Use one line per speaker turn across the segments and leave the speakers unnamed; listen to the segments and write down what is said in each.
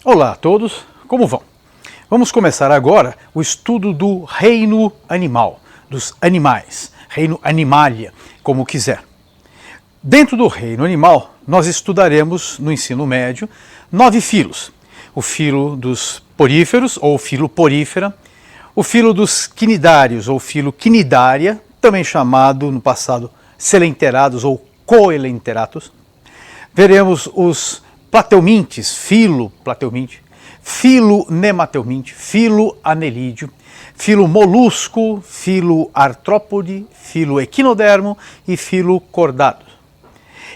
Olá a todos, como vão? Vamos começar agora o estudo do reino animal, dos animais, reino animalia, como quiser. Dentro do reino animal, nós estudaremos no ensino médio 9 filos. O filo dos poríferos, ou filo porífera, o filo dos quinidários, ou filo quinidária, também chamado no passado selenterados ou coelenteratus. Veremos os plateumintes, filo plateuminte, filo nemateuminte, filo anelídeo, filo molusco, filo artrópode, filo equinodermo e filo cordado.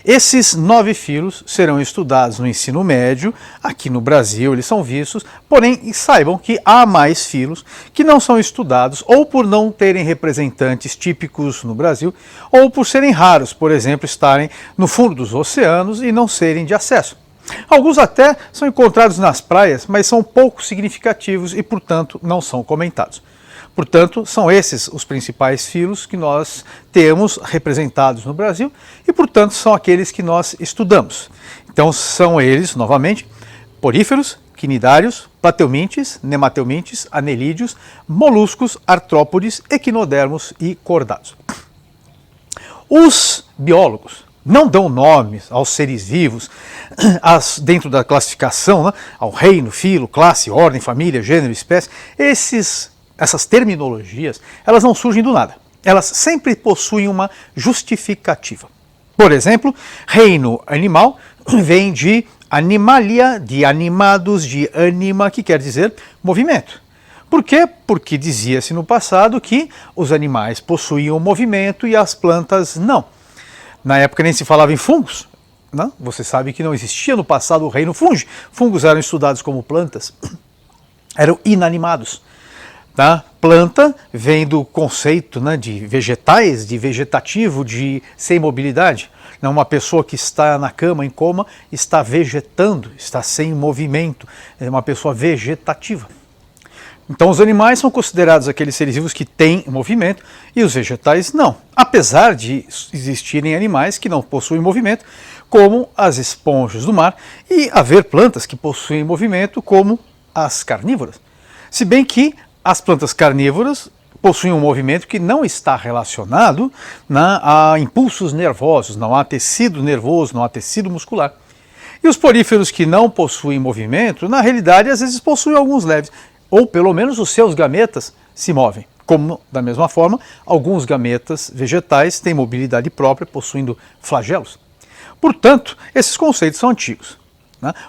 Esses 9 filos serão estudados no ensino médio, aqui no Brasil eles são vistos, porém saibam que há mais filos que não são estudados ou por não terem representantes típicos no Brasil ou por serem raros, por exemplo, estarem no fundo dos oceanos e não serem de acesso. Alguns até são encontrados nas praias, mas são pouco significativos e, portanto, não são comentados. Portanto, são esses os principais filos que nós temos representados no Brasil e, portanto, são aqueles que nós estudamos. Então, são eles, novamente, poríferos, quinidários, plateumintes, nemateumintes, anelídeos, moluscos, artrópodes, equinodermos e cordados. Os biólogos não dão nomes aos seres vivos dentro da classificação, né, ao reino, filo, classe, ordem, família, gênero, espécie. Essas terminologias, elas não surgem do nada. Elas sempre possuem uma justificativa. Por exemplo, reino animal vem de animalia, de animados, de anima, que quer dizer movimento. Por quê? Porque dizia-se no passado que os animais possuíam movimento e as plantas não. Na época nem se falava em fungos. Não? Você sabe que não existia no passado o reino fungi. Fungos eram estudados como plantas, eram inanimados. Tá? Planta vem do conceito, né, de vegetais, de vegetativo, de sem mobilidade. Não, uma pessoa que está na cama em coma está vegetando, está sem movimento, é uma pessoa vegetativa. Então os animais são considerados aqueles seres vivos que têm movimento e os vegetais não. Apesar de existirem animais que não possuem movimento, como as esponjas do mar, e haver plantas que possuem movimento, como as carnívoras. Se bem que as plantas carnívoras possuem um movimento que não está relacionado a impulsos nervosos, não há tecido nervoso, não há tecido muscular. E os poríferos que não possuem movimento, na realidade, às vezes possuem alguns leves, ou pelo menos os seus gametas se movem. Como, da mesma forma, alguns gametas vegetais têm mobilidade própria, possuindo flagelos. Portanto, esses conceitos são antigos.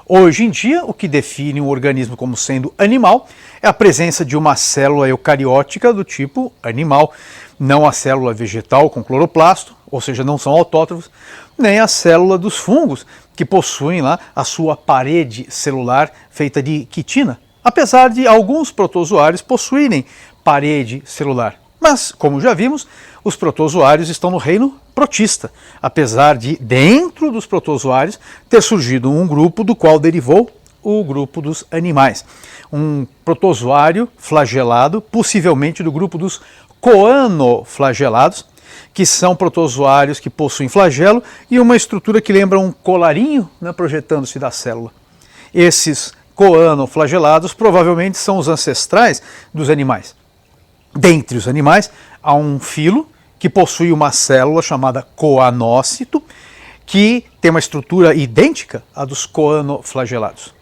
Hoje em dia, o que define um organismo como sendo animal é a presença de uma célula eucariótica do tipo animal, não a célula vegetal com cloroplasto, ou seja, não são autótrofos, nem a célula dos fungos, que possuem lá a sua parede celular feita de quitina, apesar de alguns protozoários possuírem parede celular. Mas, como já vimos, os protozoários estão no reino protista, apesar de, dentro dos protozoários, ter surgido um grupo do qual derivou o grupo dos animais. Um protozoário flagelado, possivelmente do grupo dos coanoflagelados, que são protozoários que possuem flagelo e uma estrutura que lembra um colarinho, né, projetando-se da célula. Esses coanoflagelados provavelmente são os ancestrais dos animais. Dentre os animais, há um filo que possui uma célula chamada coanócito, que tem uma estrutura idêntica à dos coanoflagelados.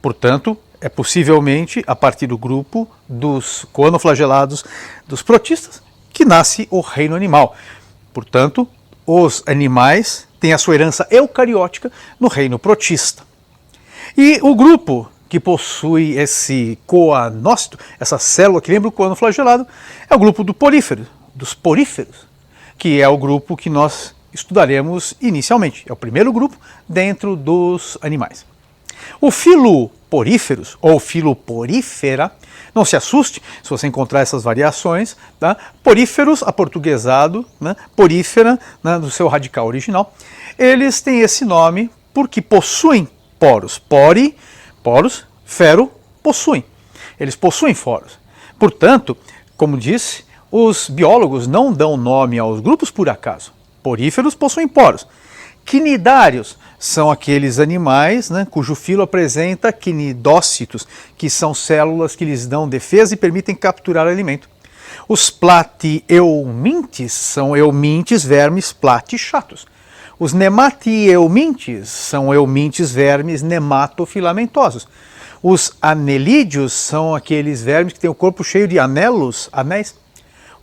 Portanto, é possivelmente a partir do grupo dos coanoflagelados dos protistas que nasce o reino animal. Portanto, os animais têm a sua herança eucariótica no reino protista. E o grupo que possui esse coanócito, essa célula que lembra o coanoflagelado, é o grupo dos poríferos, que é o grupo que nós estudaremos inicialmente. É o primeiro grupo dentro dos animais. O filo poríferos, ou filo porífera, não se assuste se você encontrar essas variações, tá? Poríferos, aportuguesado, né? Porífera, né? Do seu radical original, eles têm esse nome porque possuem poros. Poros, fero, possuem. Eles possuem poros. Portanto, como disse, os biólogos não dão nome aos grupos por acaso. Poríferos possuem poros. Quinidários são aqueles animais, né, cujo filo apresenta quinidócitos, que são células que lhes dão defesa e permitem capturar alimento. Os platieomintes são eumintes, vermes platichatos. Os nematieomintes são eumintes, vermes nematofilamentosos. Os anelídeos são aqueles vermes que têm o corpo cheio de anelos, anéis.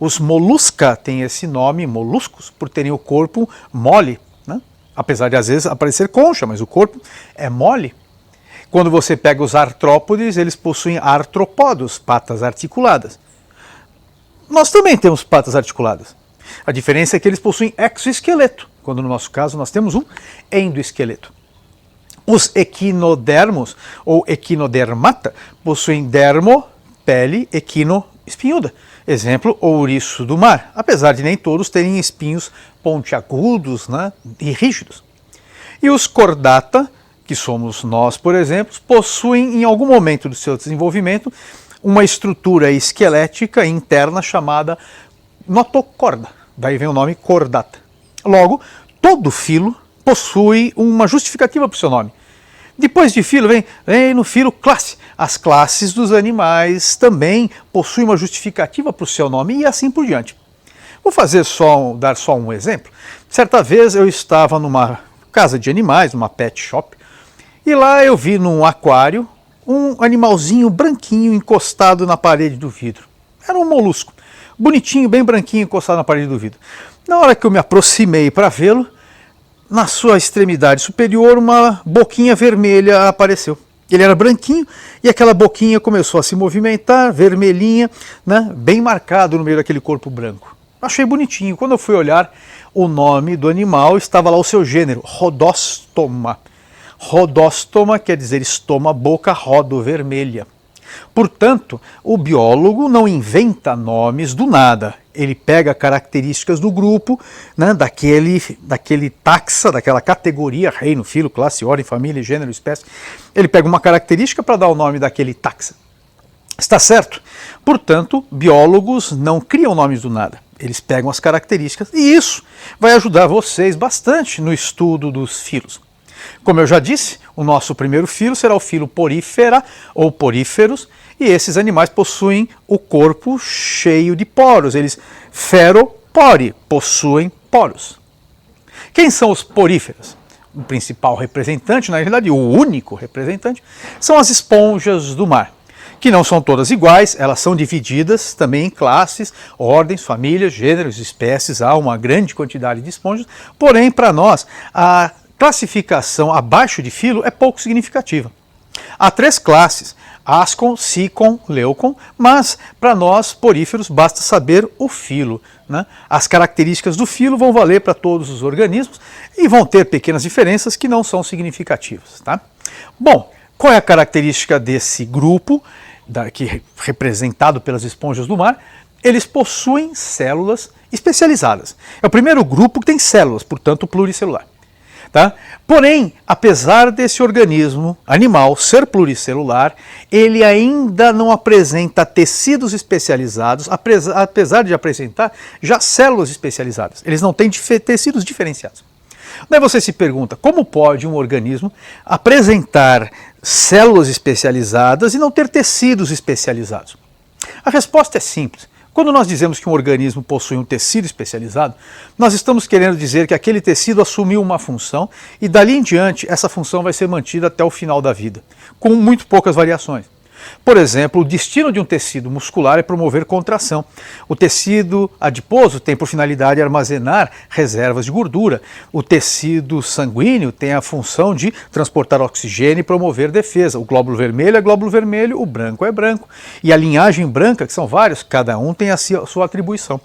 Os molusca têm esse nome, moluscos, por terem o corpo mole, né? Apesar de às vezes aparecer concha, mas o corpo é mole. Quando você pega os artrópodes, eles possuem artropódos, patas articuladas. Nós também temos patas articuladas. A diferença é que eles possuem exoesqueleto, quando no nosso caso nós temos um endoesqueleto. Os equinodermos, ou equinodermata, possuem dermo, pele, equino, espinhuda. Exemplo, ouriço do mar, apesar de nem todos terem espinhos pontiagudos, né, e rígidos. E os chordata, que somos nós, por exemplo, possuem em algum momento do seu desenvolvimento uma estrutura esquelética interna chamada notocorda. Daí vem o nome chordata. Logo, todo filo possui uma justificativa para o seu nome. Depois de filo, vem no filo classe. As classes dos animais também possuem uma justificativa para o seu nome e assim por diante. Vou dar só um exemplo. Certa vez eu estava numa casa de animais, numa pet shop, e lá eu vi num aquário um animalzinho branquinho encostado na parede do vidro. Era um molusco, bonitinho, bem branquinho, encostado na parede do vidro. Na hora que eu me aproximei para vê-lo, na sua extremidade superior, uma boquinha vermelha apareceu. Ele era branquinho e aquela boquinha começou a se movimentar, vermelhinha, né, bem marcado no meio daquele corpo branco. Achei bonitinho. Quando eu fui olhar o nome do animal, estava lá o seu gênero, Rhodostoma. Rhodostoma quer dizer estoma, boca, rodo, vermelha. Portanto, o biólogo não inventa nomes do nada. Ele pega características do grupo, né, daquele taxa, daquela categoria, reino, filo, classe, ordem, família, gênero, espécie. Ele pega uma característica para dar o nome daquele taxa. Está certo? Portanto, biólogos não criam nomes do nada. Eles pegam as características e isso vai ajudar vocês bastante no estudo dos filos. Como eu já disse, o nosso primeiro filo será o filo porífera ou poríferos, e esses animais possuem o corpo cheio de poros. Eles feropori, possuem poros. Quem são os poríferos? O principal representante, na realidade o único representante, são as esponjas do mar, que não são todas iguais, elas são divididas também em classes, ordens, famílias, gêneros, espécies, há uma grande quantidade de esponjas, porém para nós a classificação abaixo de filo é pouco significativa. Há 3 classes, Ascon, Sicon, Leucon, mas para nós poríferos basta saber o filo, né? As características do filo vão valer para todos os organismos e vão ter pequenas diferenças que não são significativas. Tá? Bom, qual é a característica desse grupo, representado pelas esponjas do mar? Eles possuem células especializadas. É o primeiro grupo que tem células, portanto pluricelular. Tá? Porém, apesar desse organismo animal ser pluricelular, ele ainda não apresenta tecidos especializados, apesar de apresentar já células especializadas. Eles não têm tecidos diferenciados. Daí você se pergunta, como pode um organismo apresentar células especializadas e não ter tecidos especializados? A resposta é simples. Quando nós dizemos que um organismo possui um tecido especializado, nós estamos querendo dizer que aquele tecido assumiu uma função e dali em diante essa função vai ser mantida até o final da vida, com muito poucas variações. Por exemplo, o destino de um tecido muscular é promover contração. O tecido adiposo tem por finalidade armazenar reservas de gordura. O tecido sanguíneo tem a função de transportar oxigênio e promover defesa. O glóbulo vermelho é glóbulo vermelho, o branco é branco. E a linhagem branca, que são vários, cada um tem a sua atribuição.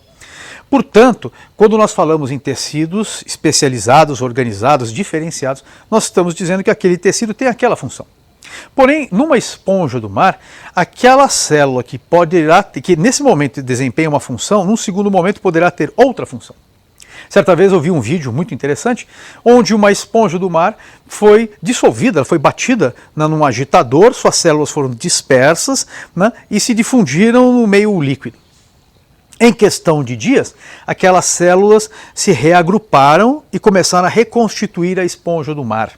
Portanto, quando nós falamos em tecidos especializados, organizados, diferenciados, nós estamos dizendo que aquele tecido tem aquela função. Porém, numa esponja do mar, aquela célula que nesse momento desempenha uma função, num segundo momento poderá ter outra função. Certa vez eu vi um vídeo muito interessante, onde uma esponja do mar foi dissolvida, foi batida num agitador, suas células foram dispersas, né, e se difundiram no meio líquido. Em questão de dias, aquelas células se reagruparam e começaram a reconstituir a esponja do mar.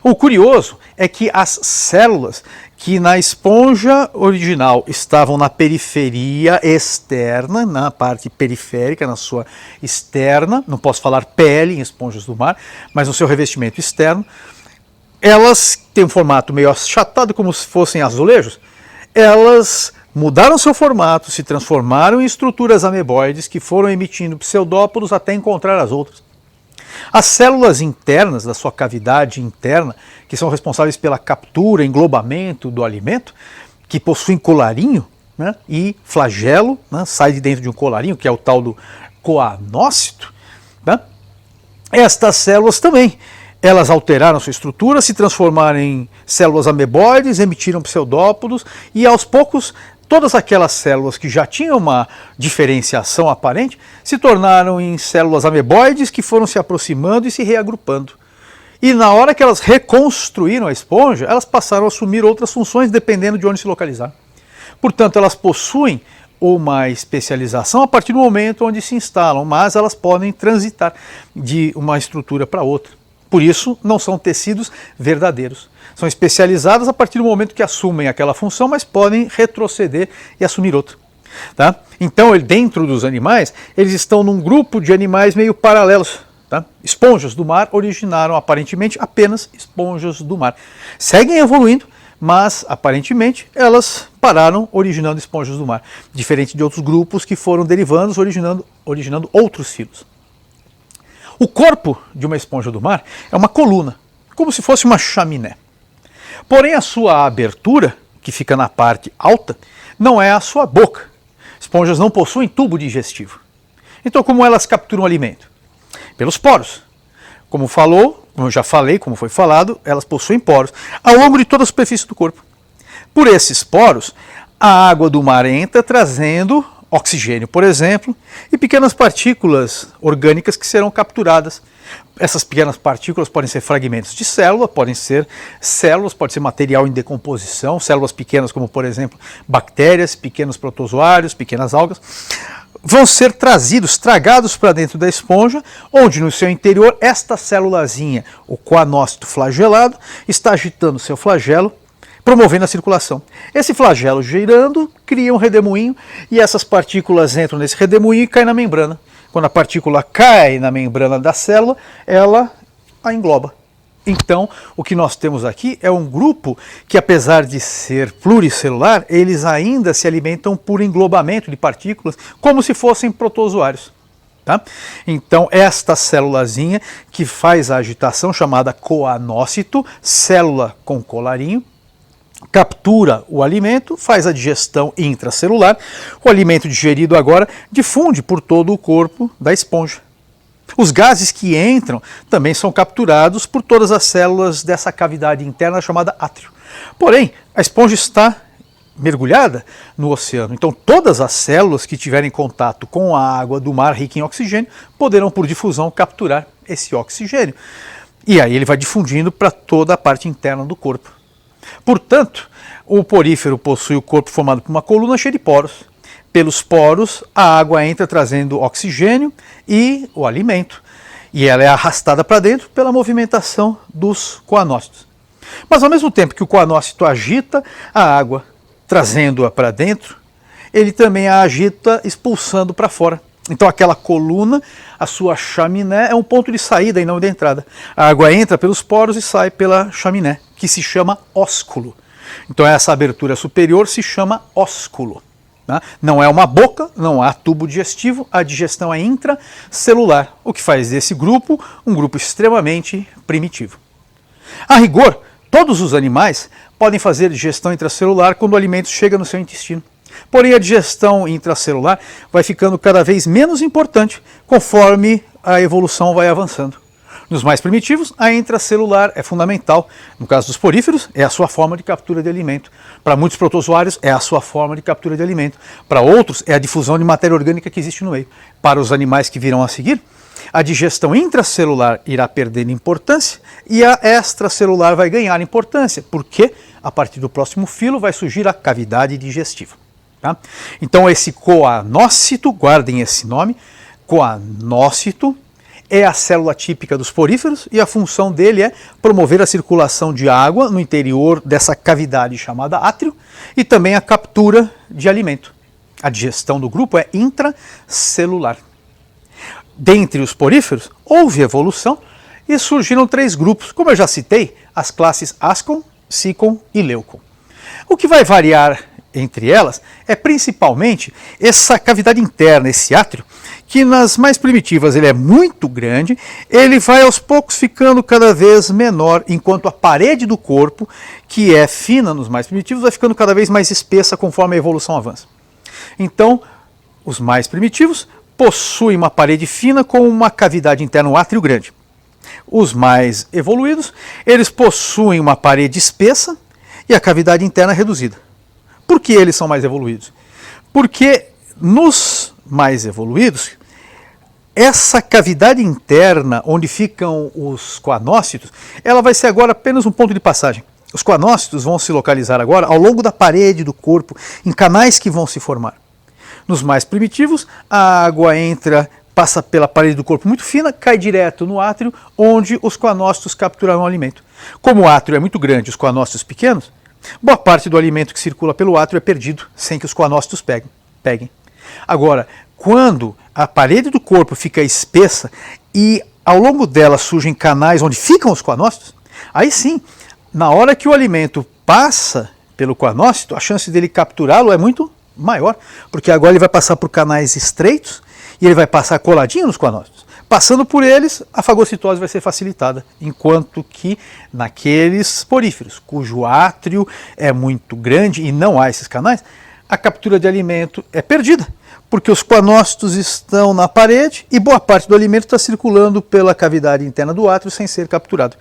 O curioso é que as células que na esponja original estavam na periferia externa, na parte periférica, na sua externa, não posso falar pele em esponjas do mar, mas no seu revestimento externo, elas têm um formato meio achatado, como se fossem azulejos, elas mudaram seu formato, se transformaram em estruturas ameboides que foram emitindo pseudópodos até encontrar as outras. As células internas da sua cavidade interna, que são responsáveis pela captura, englobamento do alimento, que possuem colarinho, né, e flagelo, né, sai de dentro de um colarinho, que é o tal do coanócito, né, estas células também, elas alteraram sua estrutura, se transformaram em células ameboides, emitiram pseudópodos e aos poucos todas aquelas células que já tinham uma diferenciação aparente se tornaram em células ameboides que foram se aproximando e se reagrupando. E na hora que elas reconstruíram a esponja, elas passaram a assumir outras funções dependendo de onde se localizar. Portanto, elas possuem uma especialização a partir do momento onde se instalam, mas elas podem transitar de uma estrutura para outra. Por isso, não são tecidos verdadeiros. São especializadas a partir do momento que assumem aquela função, mas podem retroceder e assumir outra. Tá? Então, dentro dos animais, eles estão num grupo de animais meio paralelos. Tá? Esponjas do mar originaram aparentemente apenas esponjas do mar. Seguem evoluindo, mas aparentemente elas pararam originando esponjas do mar. Diferente de outros grupos que foram derivando, originando outros filos. O corpo de uma esponja do mar é uma coluna, como se fosse uma chaminé. Porém, a sua abertura, que fica na parte alta, não é a sua boca. Esponjas não possuem tubo digestivo. Então, como elas capturam alimento? Pelos poros. Como eu já falei, como foi falado, elas possuem poros ao longo de toda a superfície do corpo. Por esses poros, a água do mar entra trazendo oxigênio, por exemplo, e pequenas partículas orgânicas que serão capturadas. Essas pequenas partículas podem ser fragmentos de célula, podem ser células, pode ser material em decomposição, células pequenas como, por exemplo, bactérias, pequenos protozoários, pequenas algas, vão ser tragados para dentro da esponja, onde no seu interior esta célulazinha, o coanócito flagelado, está agitando seu flagelo, promovendo a circulação. Esse flagelo girando cria um redemoinho e essas partículas entram nesse redemoinho e caem na membrana. Quando a partícula cai na membrana da célula, ela a engloba. Então, o que nós temos aqui é um grupo que, apesar de ser pluricelular, eles ainda se alimentam por englobamento de partículas, como se fossem protozoários. Tá? Então, esta célulazinha que faz a agitação, chamada coanócito, célula com colarinho, captura o alimento, faz a digestão intracelular, o alimento digerido agora difunde por todo o corpo da esponja. Os gases que entram também são capturados por todas as células dessa cavidade interna chamada átrio. Porém, a esponja está mergulhada no oceano, então todas as células que tiverem contato com a água do mar rica em oxigênio poderão por difusão capturar esse oxigênio. E aí ele vai difundindo para toda a parte interna do corpo. Portanto, o porífero possui o corpo formado por uma coluna cheia de poros. Pelos poros, a água entra trazendo oxigênio e o alimento. E ela é arrastada para dentro pela movimentação dos coanócitos. Mas ao mesmo tempo que o coanócito agita a água, trazendo-a para dentro, ele também a agita expulsando para fora. Então aquela coluna, a sua chaminé, é um ponto de saída e não de entrada. A água entra pelos poros e sai pela chaminé, que se chama ósculo. Então essa abertura superior se chama ósculo. Né? Não é uma boca, não há tubo digestivo, a digestão é intracelular, o que faz desse grupo um grupo extremamente primitivo. A rigor, todos os animais podem fazer digestão intracelular quando o alimento chega no seu intestino. Porém, a digestão intracelular vai ficando cada vez menos importante conforme a evolução vai avançando. Nos mais primitivos, a intracelular é fundamental. No caso dos poríferos, é a sua forma de captura de alimento. Para muitos protozoários, é a sua forma de captura de alimento. Para outros, é a difusão de matéria orgânica que existe no meio. Para os animais que virão a seguir, a digestão intracelular irá perdendo importância e a extracelular vai ganhar importância, porque a partir do próximo filo vai surgir a cavidade digestiva. Tá? Então esse coanócito, guardem esse nome, coanócito é a célula típica dos poríferos e a função dele é promover a circulação de água no interior dessa cavidade chamada átrio e também a captura de alimento. A digestão do grupo é intracelular. Dentre os poríferos, houve evolução e surgiram 3 grupos, como eu já citei, as classes Ascon, Sicon e Leucon. O que vai variar entre elas é principalmente essa cavidade interna, esse átrio, que nas mais primitivas ele é muito grande, ele vai aos poucos ficando cada vez menor, enquanto a parede do corpo, que é fina nos mais primitivos, vai ficando cada vez mais espessa conforme a evolução avança. Então, os mais primitivos possuem uma parede fina com uma cavidade interna, um átrio grande. Os mais evoluídos, eles possuem uma parede espessa e a cavidade interna reduzida. Por que eles são mais evoluídos? Porque nos mais evoluídos, essa cavidade interna onde ficam os coanócitos, ela vai ser agora apenas um ponto de passagem. Os coanócitos vão se localizar agora ao longo da parede do corpo, em canais que vão se formar. Nos mais primitivos, a água passa pela parede do corpo muito fina, cai direto no átrio, onde os coanócitos capturaram o alimento. Como o átrio é muito grande e os coanócitos pequenos, boa parte do alimento que circula pelo átrio é perdido, sem que os coanócitos peguem. Agora, quando a parede do corpo fica espessa e ao longo dela surgem canais onde ficam os coanócitos, aí sim, na hora que o alimento passa pelo coanócito, a chance dele capturá-lo é muito maior, porque agora ele vai passar por canais estreitos e ele vai passar coladinho nos coanócitos. Passando por eles, a fagocitose vai ser facilitada, enquanto que naqueles poríferos, cujo átrio é muito grande e não há esses canais, a captura de alimento é perdida, porque os coanócitos estão na parede e boa parte do alimento está circulando pela cavidade interna do átrio sem ser capturado.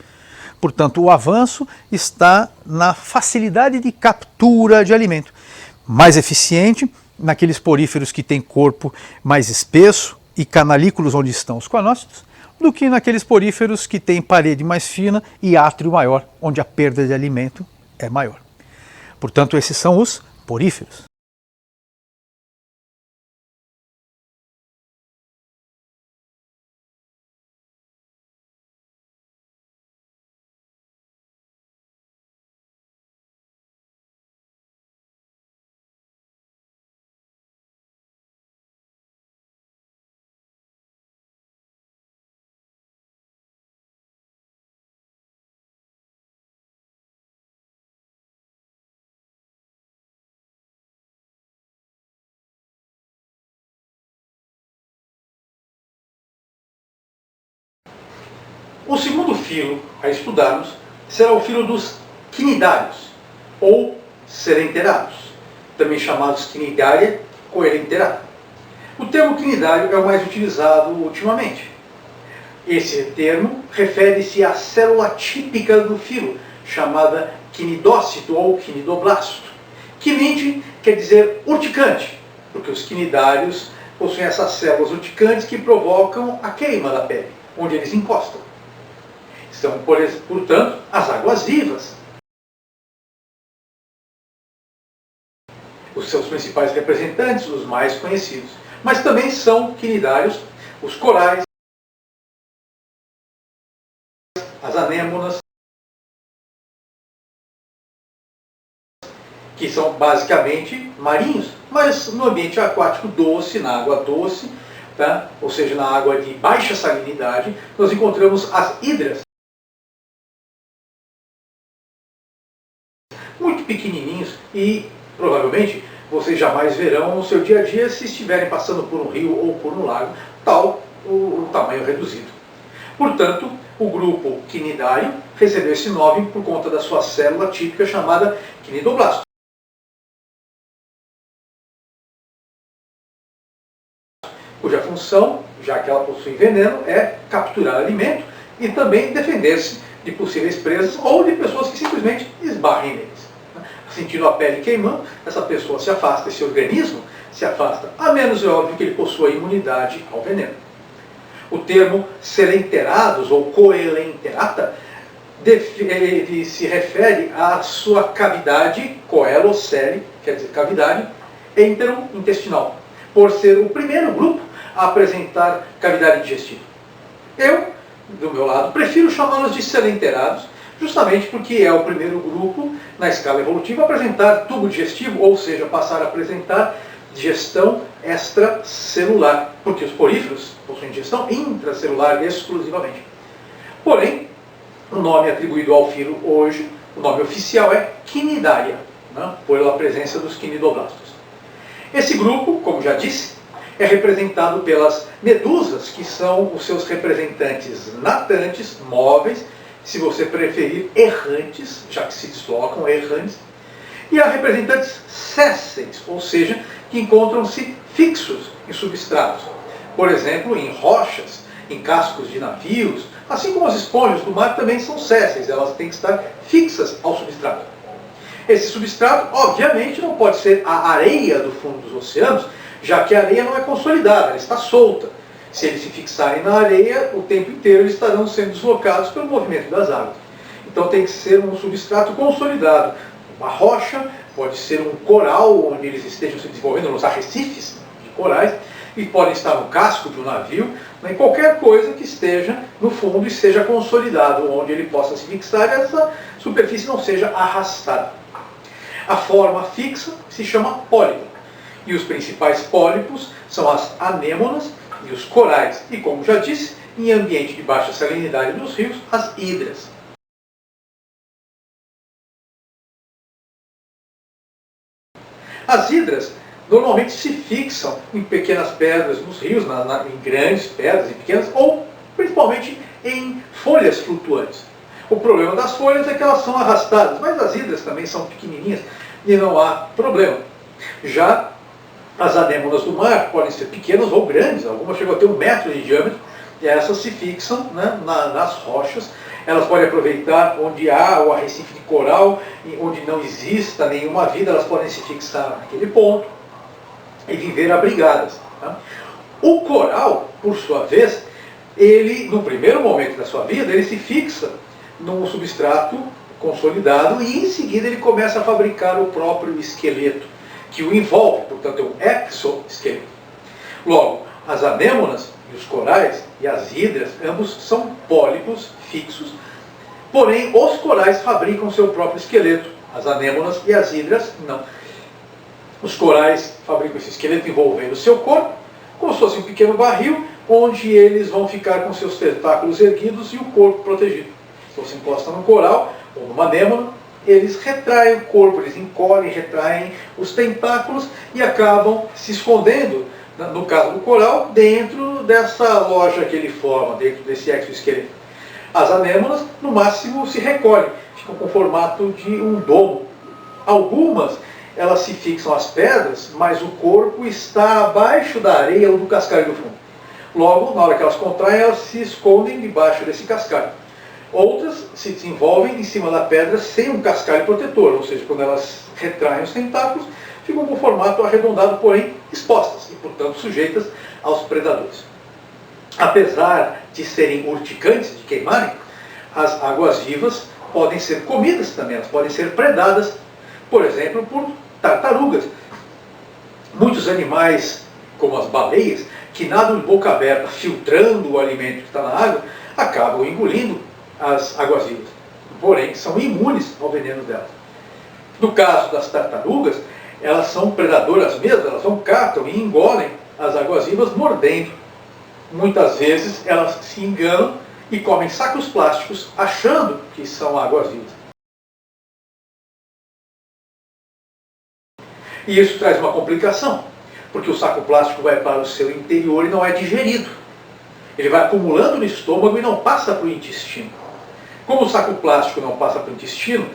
Portanto, o avanço está na facilidade de captura de alimento, mais eficiente naqueles poríferos que têm corpo mais espesso e canalículos onde estão os coanócitos, do que naqueles poríferos que têm parede mais fina e átrio maior, onde a perda de alimento é maior. Portanto, esses são os poríferos. O segundo filo a estudarmos será o filo dos quinidários, ou serenterados, também chamados quinidária coelenterata. O termo quinidário é o mais utilizado ultimamente. Esse termo refere-se à célula típica do filo, chamada quinidócito ou quinidoblasto. Quinide quer dizer urticante, porque os quinidários possuem essas células urticantes que provocam a queima da pele, onde eles encostam. São, portanto, as águas vivas. Os seus principais representantes, os mais conhecidos. Mas também são quinidários os corais, as anêmonas, que são basicamente marinhos, mas no ambiente aquático doce, na água doce, tá? Ou seja, na água de baixa salinidade, nós encontramos as hidras, muito pequenininhos e provavelmente vocês jamais verão no seu dia a dia se estiverem passando por um rio ou por um lago, tal o tamanho reduzido. Portanto, o grupo quinidário recebeu esse nome por conta da sua célula típica chamada quinidoblasto, cuja função, já que ela possui veneno, é capturar alimento e também defender-se de possíveis presas ou de pessoas que simplesmente esbarrem neles. Sentindo a pele queimando, essa pessoa se afasta, esse organismo se afasta, a menos é óbvio que ele possua imunidade ao veneno. O termo selenterados ou coelenterata se refere à sua cavidade, coelocele, quer dizer cavidade, enterointestinal, por ser o primeiro grupo a apresentar cavidade digestiva. Eu, do meu lado, prefiro chamá-los de selenterados, justamente porque é o primeiro grupo na escala evolutiva a apresentar tubo digestivo, ou seja, passar a apresentar digestão extracelular, porque os poríferos possuem digestão intracelular exclusivamente. Porém, o nome atribuído ao filo hoje, o nome oficial é Cnidaria, né, pela presença dos quinidoblastos. Esse grupo, como já disse, é representado pelas medusas, que são os seus representantes natantes, móveis, se você preferir, errantes, já que se deslocam, errantes, e há representantes sésseis, ou seja, que encontram-se fixos em substratos. Por exemplo, em rochas, em cascos de navios, assim como as esponjas do mar também são sésseis, elas têm que estar fixas ao substrato. Esse substrato, obviamente, não pode ser a areia do fundo dos oceanos, já que a areia não é consolidada, ela está solta. Se eles se fixarem na areia, o tempo inteiro eles estarão sendo deslocados pelo movimento das águas. Então tem que ser um substrato consolidado. Uma rocha, pode ser um coral, onde eles estejam se desenvolvendo nos arrecifes de corais, e podem estar no casco de um navio, em qualquer coisa que esteja no fundo e seja consolidado, onde ele possa se fixar e essa superfície não seja arrastada. A forma fixa se chama pólipo, e os principais pólipos são as anêmonas e os corais, e como já disse, em ambiente de baixa salinidade dos rios, as hidras. As hidras normalmente se fixam em pequenas pedras nos rios, em grandes pedras, em pequenas, ou principalmente em folhas flutuantes. O problema das folhas é que elas são arrastadas, mas as hidras também são pequenininhas e não há problema. Já as anêmonas do mar podem ser pequenas ou grandes, algumas chegam a ter 1 metro de diâmetro, e essas se fixam, né, nas rochas. Elas podem aproveitar onde há o arrecife de coral, onde não exista nenhuma vida, elas podem se fixar naquele ponto e viver abrigadas. Tá? O coral, por sua vez, ele, no primeiro momento da sua vida, ele se fixa num substrato consolidado e em seguida ele começa a fabricar o próprio esqueleto que o envolve, portanto é um exoesqueleto. Logo, as anêmonas e os corais e as hidras, ambos são pólipos fixos, porém os corais fabricam seu próprio esqueleto, as anêmonas e as hidras não. Os corais fabricam esse esqueleto envolvendo o seu corpo, como se fosse um pequeno barril, onde eles vão ficar com seus tentáculos erguidos e o corpo protegido. Se você encosta num coral ou numa anêmona, eles retraem o corpo, eles encolhem, retraem os tentáculos e acabam se escondendo, no caso do coral, dentro dessa loja que ele forma, dentro desse exoesqueleto. As anêmonas, no máximo, se recolhem, ficam com o formato de um domo. Algumas, elas se fixam às pedras, mas o corpo está abaixo da areia ou do cascalho do fundo. Logo, na hora que elas contraem, elas se escondem debaixo desse cascalho. Outras se desenvolvem em cima da pedra sem um cascalho protetor, ou seja, quando elas retraem os tentáculos, ficam com o formato arredondado, porém expostas e, portanto, sujeitas aos predadores. Apesar de serem urticantes, de queimarem, as águas-vivas podem ser comidas também, elas podem ser predadas, por exemplo, por tartarugas. Muitos animais, como as baleias, que nadam de boca aberta, filtrando o alimento que está na água, acabam engolindo as águas-vivas. Porém, são imunes ao veneno delas. No caso das tartarugas, elas são predadoras mesmo, elas vão catam e engolem as águas-vivas mordendo. Muitas vezes elas se enganam e comem sacos plásticos achando que são águas-vivas. E isso traz uma complicação, porque o saco plástico vai para o seu interior e não é digerido. Ele vai acumulando no estômago e não passa para o intestino. Como o saco plástico não passa para o intestino,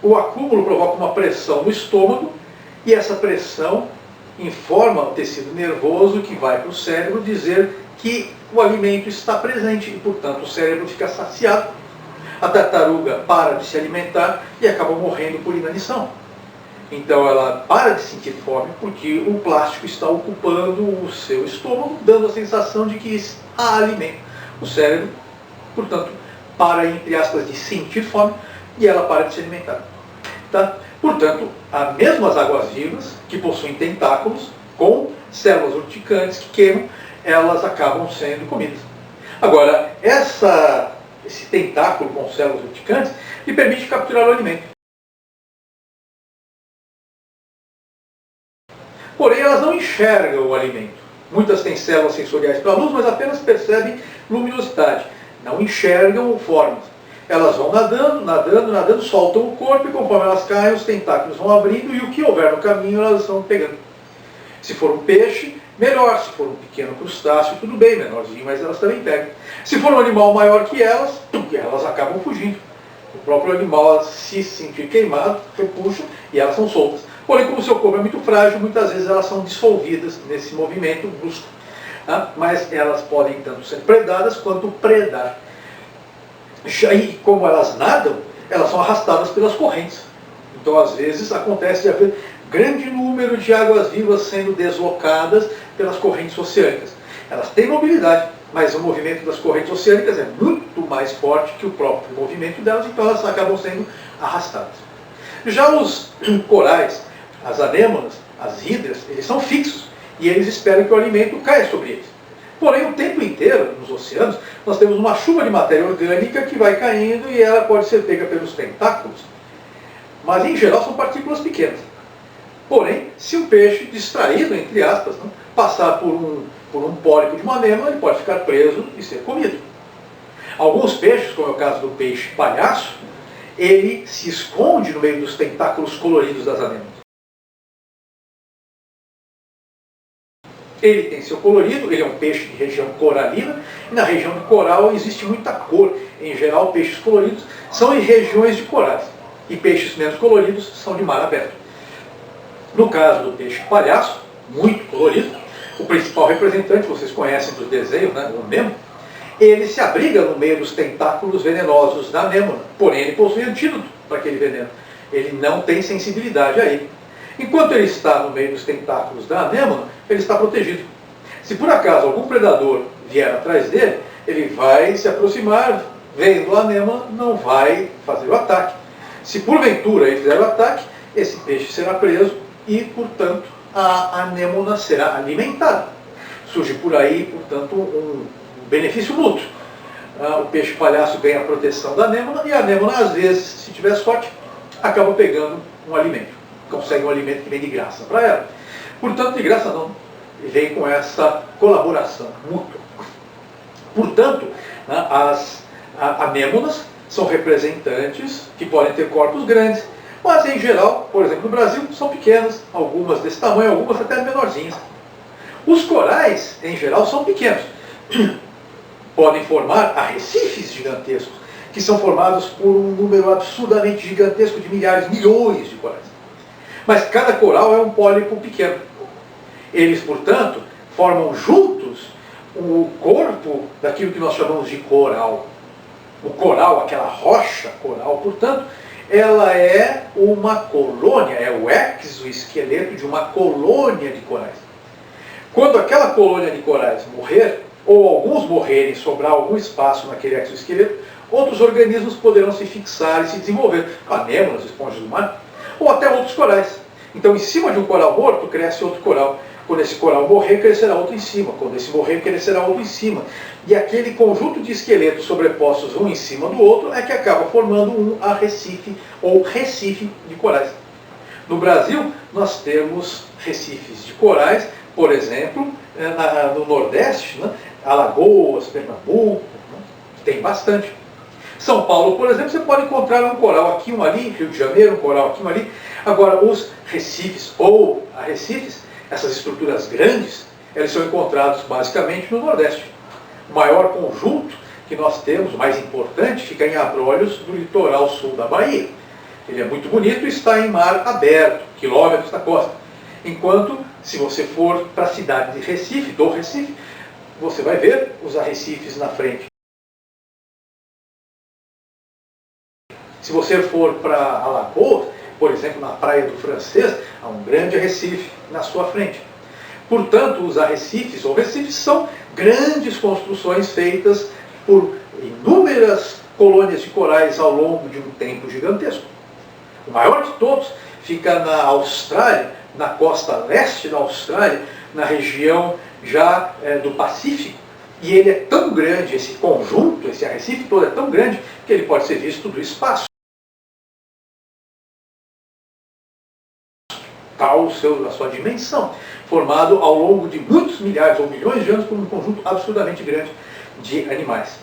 o acúmulo provoca uma pressão no estômago e essa pressão informa o tecido nervoso que vai para o cérebro dizer que o alimento está presente e, portanto, o cérebro fica saciado. A tartaruga para de se alimentar e acaba morrendo por inanição. Então ela para de sentir fome porque o plástico está ocupando o seu estômago, dando a sensação de que há alimento. O cérebro, portanto, para, entre aspas, de sentir fome e ela para de se alimentar. Tá? Portanto, há mesmo as águas-vivas, que possuem tentáculos, com células urticantes que queimam, elas acabam sendo comidas. Agora, esse tentáculo com células urticantes lhe permite capturar o alimento. Porém, elas não enxergam o alimento. Muitas têm células sensoriais para a luz, mas apenas percebem luminosidade. Não enxergam formas. Elas vão nadando, nadando, nadando, soltam o corpo e conforme elas caem, os tentáculos vão abrindo e o que houver no caminho elas vão pegando. Se for um peixe, melhor. Se for um pequeno crustáceo, tudo bem, menorzinho, mas elas também pegam. Se for um animal maior que elas acabam fugindo. O próprio animal, se sentir queimado, repuxa e elas são soltas. Porém, como o seu corpo é muito frágil, muitas vezes elas são dissolvidas nesse movimento brusco. Mas elas podem tanto ser predadas quanto predar. E como elas nadam, elas são arrastadas pelas correntes. Então, às vezes, acontece de haver grande número de águas-vivas sendo deslocadas pelas correntes oceânicas. Elas têm mobilidade, mas o movimento das correntes oceânicas é muito mais forte que o próprio movimento delas, então elas acabam sendo arrastadas. Já os corais, as anêmonas, as hidras, eles são fixos e eles esperam que o alimento caia sobre eles. Porém, o tempo inteiro, nos oceanos, nós temos uma chuva de matéria orgânica que vai caindo e ela pode ser pega pelos tentáculos, mas em geral são partículas pequenas. Porém, se um peixe distraído, entre aspas, passar por um pólipo de uma anêmona, ele pode ficar preso e ser comido. Alguns peixes, como é o caso do peixe palhaço, ele se esconde no meio dos tentáculos coloridos das anêmonas. Ele tem seu colorido, ele é um peixe de região coralina, e na região do coral existe muita cor. Em geral, peixes coloridos são em regiões de corais, e peixes menos coloridos são de mar aberto. No caso do peixe palhaço, muito colorido, o principal representante, vocês conhecem dos desenhos, o Nemo, ele se abriga no meio dos tentáculos venenosos da anêmona, porém ele possui antídoto para aquele veneno. Ele não tem sensibilidade a ele. Enquanto ele está no meio dos tentáculos da anêmona, ele está protegido. Se por acaso algum predador vier atrás dele, ele vai se aproximar, vendo a anêmona, não vai fazer o ataque. Se porventura ele fizer o ataque, esse peixe será preso e, portanto, a anêmona será alimentada. Surge por aí, portanto, um benefício mútuo. O peixe palhaço ganha a proteção da anêmona e a anêmona, às vezes, se tiver sorte, acaba pegando um alimento. Consegue um alimento que vem de graça para ela. Portanto, de graça não. Vem com essa colaboração mútua. Portanto, as anêmonas são representantes que podem ter corpos grandes, mas em geral, por exemplo, no Brasil, são pequenas, algumas desse tamanho, algumas até menorzinhas. Os corais, em geral, são pequenos. Podem formar arrecifes gigantescos, que são formados por um número absurdamente gigantesco de milhares, milhões de corais. Mas cada coral é um pólipo pequeno. Eles, portanto, formam juntos o corpo daquilo que nós chamamos de coral. O coral, aquela rocha coral, portanto, ela é uma colônia, é o exoesqueleto de uma colônia de corais. Quando aquela colônia de corais morrer, ou alguns morrerem e sobrar algum espaço naquele exoesqueleto, outros organismos poderão se fixar e se desenvolver. Anêmonas, esponjas do mar, ou até outros corais. Então, em cima de um coral morto, cresce outro coral. Quando esse coral morrer, crescerá outro em cima. Quando esse morrer, crescerá outro em cima. E aquele conjunto de esqueletos sobrepostos um em cima do outro é que acaba formando um arrecife ou recife de corais. No Brasil, nós temos recifes de corais, por exemplo, no Nordeste, Alagoas, Pernambuco, tem bastante. São Paulo, por exemplo, você pode encontrar um coral aqui, um ali, Rio de Janeiro, um coral aqui, um ali. Agora, os recifes ou arrecifes, essas estruturas grandes, eles são encontrados basicamente no Nordeste. O maior conjunto que nós temos, o mais importante, fica em Abrolhos, no litoral sul da Bahia. Ele é muito bonito e está em mar aberto, quilômetros da costa. Enquanto, se você for para a cidade de Recife, do Recife, você vai ver os arrecifes na frente. Se você for para Alagoas, por exemplo, na Praia do Francês, há um grande arrecife na sua frente. Portanto, os arrecifes ou recifes são grandes construções feitas por inúmeras colônias de corais ao longo de um tempo gigantesco. O maior de todos fica na Austrália, na costa leste da Austrália, na região já do Pacífico, e ele é tão grande, esse conjunto, esse arrecife todo é tão grande, que ele pode ser visto do espaço. Tal a sua dimensão, formado ao longo de muitos milhares ou milhões de anos por um conjunto absurdamente grande de animais.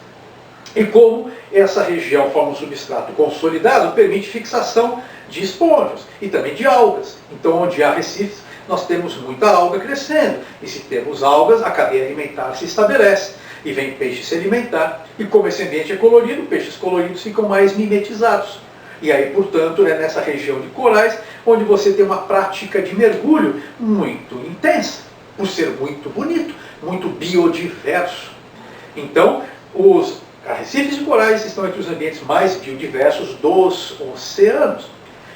E como essa região forma um substrato consolidado, permite fixação de esponjas e também de algas. Então, onde há recifes, nós temos muita alga crescendo. E se temos algas, a cadeia alimentar se estabelece. E vem peixe se alimentar. E como esse ambiente é colorido, peixes coloridos ficam mais mimetizados. E aí, portanto, é nessa região de corais onde você tem uma prática de mergulho muito intensa, por ser muito bonito, muito biodiverso. Então, os arrecifes de corais estão entre os ambientes mais biodiversos dos oceanos.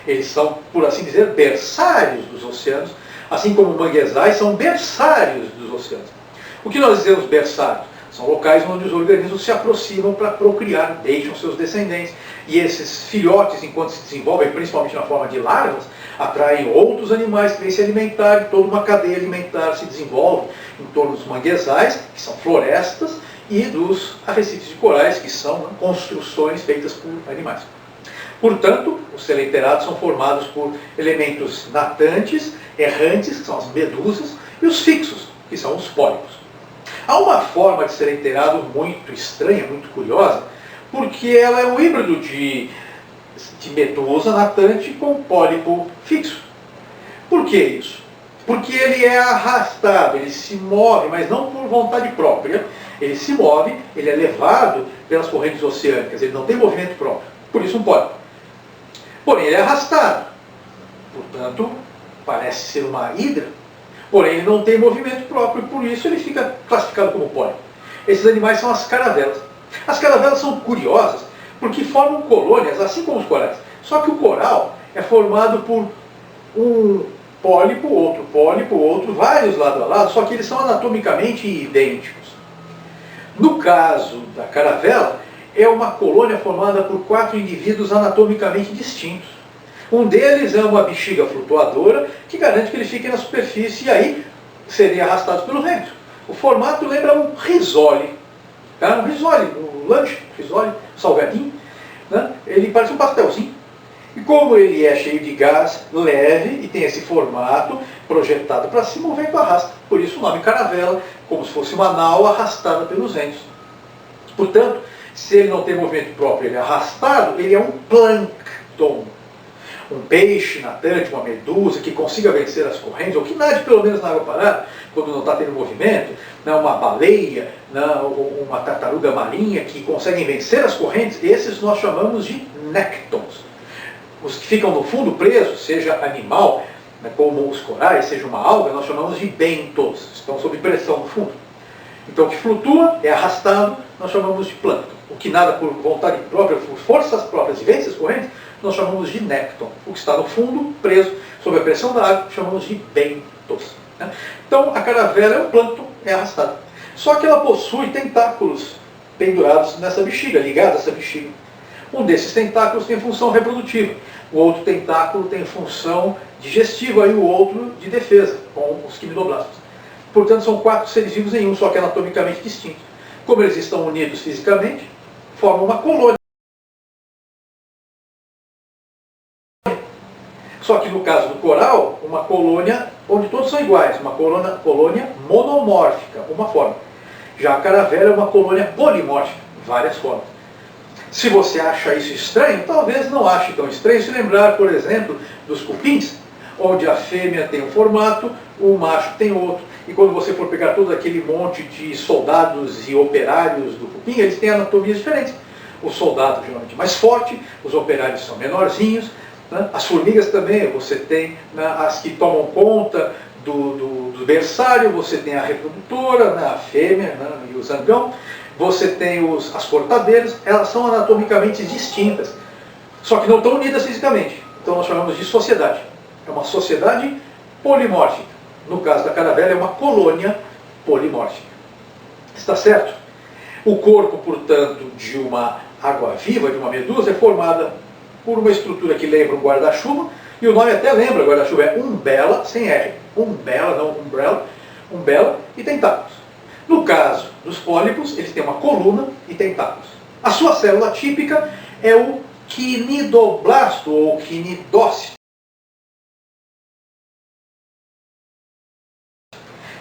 Eles são, por assim dizer, berçários dos oceanos, assim como manguezais são berçários dos oceanos. O que nós dizemos berçários? São locais onde os organismos se aproximam para procriar, deixam seus descendentes. E esses filhotes, enquanto se desenvolvem, principalmente na forma de larvas, atraem outros animais que vêm se alimentar, e toda uma cadeia alimentar se desenvolve em torno dos manguezais, que são florestas, e dos arrecifes de corais, que são construções feitas por animais. Portanto, os selenterados são formados por elementos natantes, errantes, que são as medusas, e os fixos, que são os pólipos. Há uma forma de selenterado muito estranha, muito curiosa, porque ela é um híbrido de medusa natante com pólipo fixo. Por que isso? Porque ele é arrastado, ele se move, mas não por vontade própria. Ele se move, ele é levado pelas correntes oceânicas, ele não tem movimento próprio. Por isso um pólipo. Porém, ele é arrastado. Portanto, parece ser uma hidra. Porém, ele não tem movimento próprio, por isso ele fica classificado como pólipo. Esses animais são as caravelas. As caravelas são curiosas porque formam colônias, assim como os corais. Só que o coral é formado por um pólipo, outro, vários lado a lado, só que eles são anatomicamente idênticos. No caso da caravela, é uma colônia formada por 4 indivíduos anatomicamente distintos. Um deles é uma bexiga flutuadora que garante que ele fique na superfície e aí serem arrastados pelo vento. O formato lembra um risole. Tá? Um risole, um lanche, risole, salgadinho. Né? Ele parece um pastelzinho. E como ele é cheio de gás, leve e tem esse formato projetado para cima, o vento arrasta. Por isso o nome caravela, como se fosse uma nau arrastada pelos ventos. Portanto, se ele não tem movimento próprio, ele é arrastado, ele é um plâncton. Um peixe natante, uma medusa que consiga vencer as correntes, ou que nade pelo menos na água parada, quando não está tendo movimento, né, uma baleia, né, uma tartaruga marinha que conseguem vencer as correntes, esses nós chamamos de néctons. Os que ficam no fundo presos, seja animal, né, como os corais, seja uma alga, nós chamamos de bentos, estão sob pressão no fundo. Então o que flutua é arrastado, nós chamamos de plâncton. O que nada por vontade própria, por forças próprias e vence as correntes, nós chamamos de nécton. O que está no fundo, preso, sob a pressão da água, chamamos de bentos. Né? Então a caravela é um plâncton, é arrastado. Só que ela possui tentáculos pendurados nessa bexiga, ligados a essa bexiga. Um desses tentáculos tem função reprodutiva, o outro tentáculo tem função digestiva e o outro de defesa, com os quimidoblastos. Portanto, são 4 seres vivos em um, só que anatomicamente distintos. Como eles estão unidos fisicamente, formam uma colônia. Só que no caso do coral, uma colônia onde todos são iguais, uma colônia monomórfica, uma forma. Já a caravela é uma colônia polimórfica, várias formas. Se você acha isso estranho, talvez não ache tão estranho se lembrar, por exemplo, dos cupins, onde a fêmea tem um formato, o macho tem outro. E quando você for pegar todo aquele monte de soldados e operários do cupim, eles têm anatomias diferentes. O soldado geralmente mais forte, os operários são menorzinhos. Né? As formigas também, você tem, né, as que tomam conta do berçário, você tem a reprodutora, né, a fêmea, né, e o zangão. Você tem as cortadeiras, elas são anatomicamente distintas, só que não estão unidas fisicamente. Então nós chamamos de sociedade. É uma sociedade polimórfica. No caso da caravela, é uma colônia polimórfica. Está certo? O corpo, portanto, de uma água-viva, de uma medusa, é formada por uma estrutura que lembra um guarda-chuva, E o nome até lembra, guarda-chuva é umbela, sem R. Umbela, não umbrella, umbela e tentáculos. No caso dos pólipos, eles têm uma coluna e tentáculos. A sua célula típica é o quinidoblasto ou quinidócito.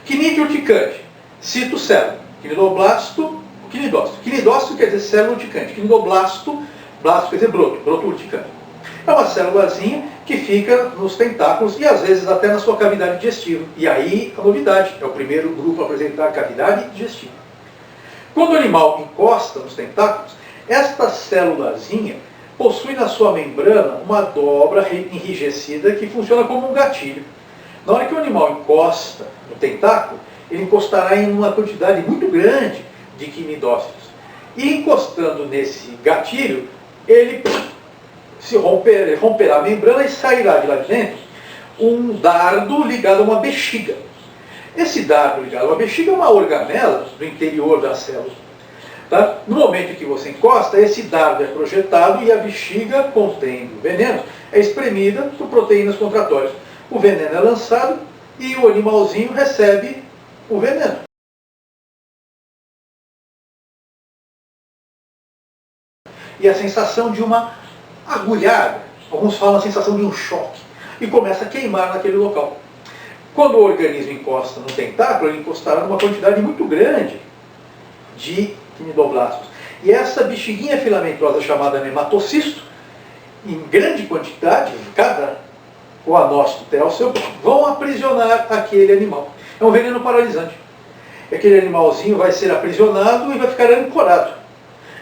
Quinide urticante, citocélula. Quinidoblasto, quinidócito. Quinidócito quer dizer célula urticante. Quinidoblasto, blasto quer dizer broto, broto urticante. É uma célulazinha que fica nos tentáculos e às vezes até na sua cavidade digestiva. E aí a novidade, é o primeiro grupo a apresentar cavidade digestiva. Quando o animal encosta nos tentáculos, esta célulazinha possui na sua membrana uma dobra enrijecida que funciona como um gatilho. Na hora que o animal encosta no tentáculo, ele encostará em uma quantidade muito grande de quinidócitos. E encostando nesse gatilho, ele romperá a membrana e sairá de lá de dentro um dardo ligado a uma bexiga. Esse dardo ligado a uma bexiga é uma organela do interior da célula. Tá? No momento em que você encosta, esse dardo é projetado e a bexiga, contendo veneno, é espremida por proteínas contratórias. O veneno é lançado e o animalzinho recebe o veneno. E a sensação de uma agulhada, alguns falam a sensação de um choque, e começa a queimar naquele local. Quando o organismo encosta no tentáculo, ele encostará numa quantidade muito grande de quinidoblastos. E essa bexiguinha filamentosa chamada nematocisto, em grande quantidade, em cada coanócito télceo, vão aprisionar aquele animal. É um veneno paralisante. Aquele animalzinho vai ser aprisionado e vai ficar ancorado.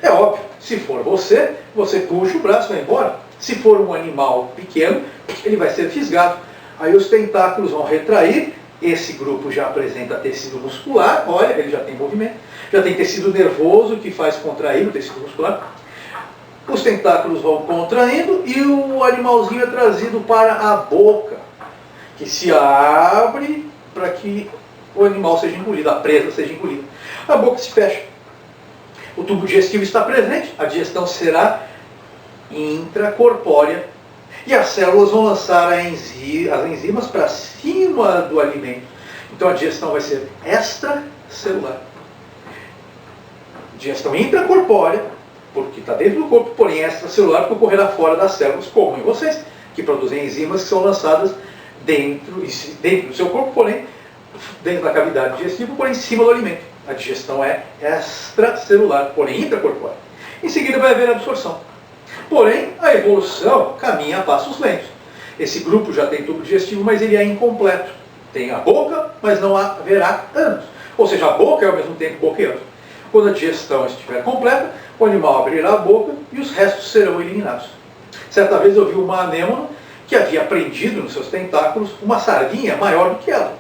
É óbvio, se for você, você puxa o braço e vai embora. Se for um animal pequeno, ele vai ser fisgado. Aí os tentáculos vão retrair, esse grupo já apresenta tecido muscular, olha, ele já tem movimento, já tem tecido nervoso que faz contrair o tecido muscular. Os tentáculos vão contraindo e o animalzinho é trazido para a boca, que se abre para que o animal seja engolido, a presa seja engolida. A boca se fecha. O tubo digestivo está presente, a digestão será intracorpórea e as células vão lançar as enzimas para cima do alimento. Então a digestão vai ser extracelular. Digestão intracorpórea, porque está dentro do corpo, porém extracelular, porque ocorrerá fora das células, como em vocês, que produzem enzimas que são lançadas dentro do seu corpo, porém dentro da cavidade digestiva, porém em cima do alimento. A digestão é extracelular, porém intracorpórea. Em seguida vai haver a absorção. Porém, a evolução caminha a passos lentos. Esse grupo já tem tubo digestivo, mas ele é incompleto. Tem a boca, mas não haverá ânus. Ou seja, a boca é ao mesmo tempo boca e ânus. Quando a digestão estiver completa, o animal abrirá a boca e os restos serão eliminados. Certa vez eu vi uma anêmona que havia prendido nos seus tentáculos uma sardinha maior do que ela.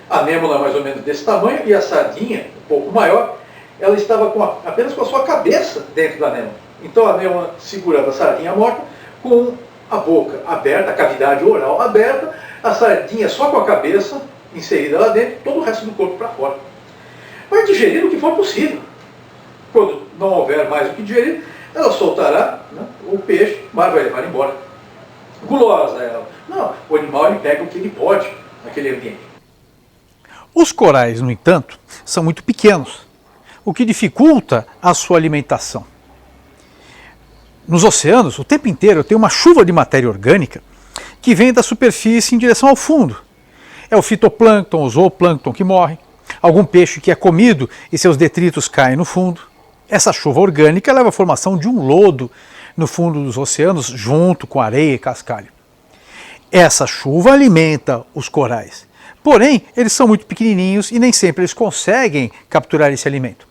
A anêmona mais ou menos desse tamanho e a sardinha um pouco maior, ela estava apenas com a sua cabeça dentro da anêmona. Então a anêmona segurando a sardinha morta com a boca aberta, a cavidade oral aberta, a sardinha só com a cabeça inserida lá dentro, todo o resto do corpo para fora. Vai digerir o que for possível. Quando não houver mais o que digerir, ela soltará, né, o peixe, o mar vai levar embora. Gulosa ela. Não, o animal ele pega o que ele pode naquele ambiente. Os corais, no entanto, são muito pequenos, o que dificulta a sua alimentação. Nos oceanos, o tempo inteiro tem uma chuva de matéria orgânica que vem da superfície em direção ao fundo. É o fitoplâncton, o zooplâncton que morre, algum peixe que é comido e seus detritos caem no fundo. Essa chuva orgânica leva à formação de um lodo no fundo dos oceanos, junto com areia e cascalho. Essa chuva alimenta os corais. Porém, eles são muito pequenininhos e nem sempre eles conseguem capturar esse alimento.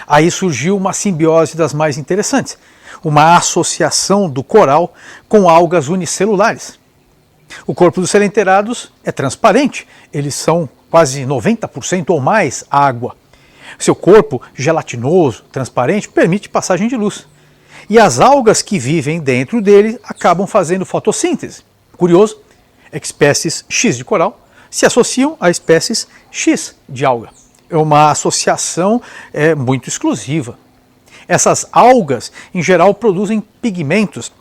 Aí surgiu uma simbiose das mais interessantes, uma associação do coral com algas unicelulares. O corpo dos selenterados é transparente, eles são quase 90% ou mais água. Seu corpo gelatinoso, transparente, permite passagem de luz. E as algas que vivem dentro dele acabam fazendo fotossíntese. Curioso é que espécies X de coral se associam a espécies X de alga. É uma associação muito exclusiva. Essas algas, em geral, produzem pigmentos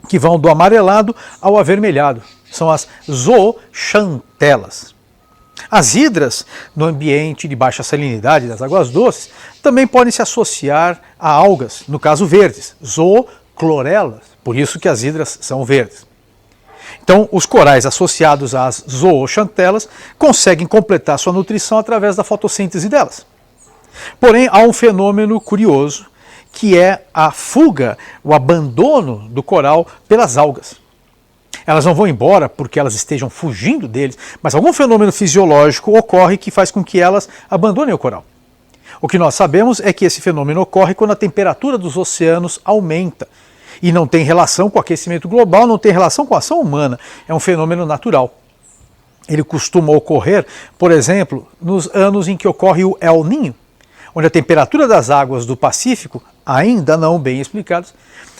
que vão do amarelado ao avermelhado. São as zooxantelas. As hidras, no ambiente de baixa salinidade das águas doces, também podem se associar a algas, no caso verdes, zooclorelas, por isso que as hidras são verdes. Então, os corais associados às zooxantelas conseguem completar sua nutrição através da fotossíntese delas. Porém, há um fenômeno curioso, que é a fuga, o abandono do coral pelas algas. Elas não vão embora porque elas estejam fugindo deles, mas algum fenômeno fisiológico ocorre que faz com que elas abandonem o coral. O que nós sabemos é que esse fenômeno ocorre quando a temperatura dos oceanos aumenta. E não tem relação com o aquecimento global, não tem relação com a ação humana, é um fenômeno natural. Ele costuma ocorrer, por exemplo, nos anos em que ocorre o El Niño, onde a temperatura das águas do Pacífico, ainda não bem explicados,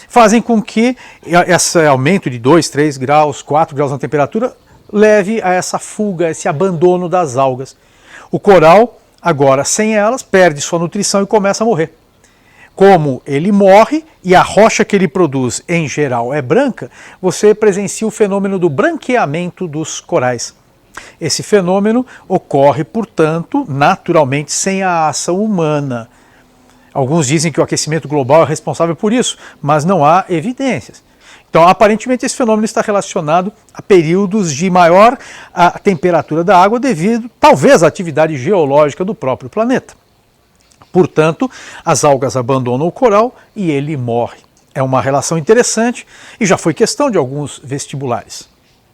fazem com que esse aumento de 2, 3 graus, 4 graus na temperatura leve a essa fuga, esse abandono das algas. O coral, agora sem elas, perde sua nutrição e começa a morrer. Como ele morre e a rocha que ele produz, em geral, é branca, você presencia o fenômeno do branqueamento dos corais. Esse fenômeno ocorre, portanto, naturalmente, sem a ação humana. Alguns dizem que o aquecimento global é responsável por isso, mas não há evidências. Então, aparentemente, esse fenômeno está relacionado a períodos de maior temperatura da água devido, talvez, à atividade geológica do próprio planeta. Portanto, as algas abandonam o coral e ele morre. É uma relação interessante e já foi questão de alguns vestibulares.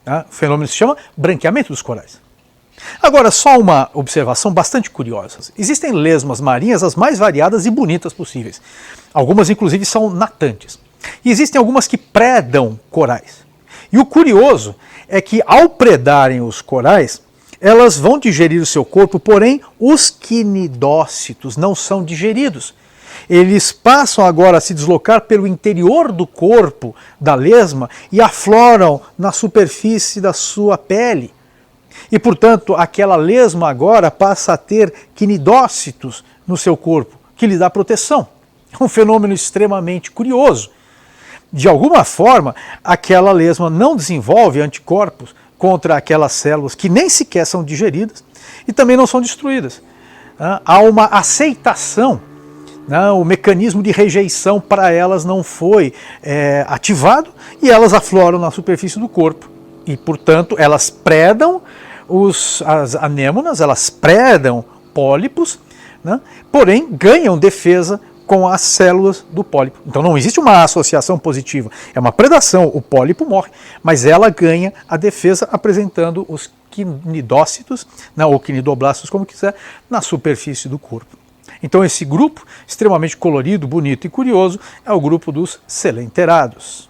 O fenômeno se chama branqueamento dos corais. Agora, só uma observação bastante curiosa. Existem lesmas marinhas as mais variadas e bonitas possíveis. Algumas, inclusive, são natantes. E existem algumas que predam corais. E o curioso é que, ao predarem os corais, elas vão digerir o seu corpo, porém, os quinidócitos não são digeridos. Eles passam agora a se deslocar pelo interior do corpo da lesma e afloram na superfície da sua pele. E, portanto, aquela lesma agora passa a ter quinidócitos no seu corpo, que lhe dá proteção. É um fenômeno extremamente curioso. De alguma forma, aquela lesma não desenvolve anticorpos contra aquelas células que nem sequer são digeridas e também não são destruídas. Há uma aceitação, o mecanismo de rejeição para elas não foi ativado e elas afloram na superfície do corpo. E, portanto, elas predam as anêmonas, elas predam pólipos, porém ganham defesa com as células do pólipo. Então não existe uma associação positiva, é uma predação, o pólipo morre, mas ela ganha a defesa apresentando os quinidócitos, ou quinidoblastos, como quiser, na superfície do corpo. Então esse grupo, extremamente colorido, bonito e curioso, é o grupo dos selenterados.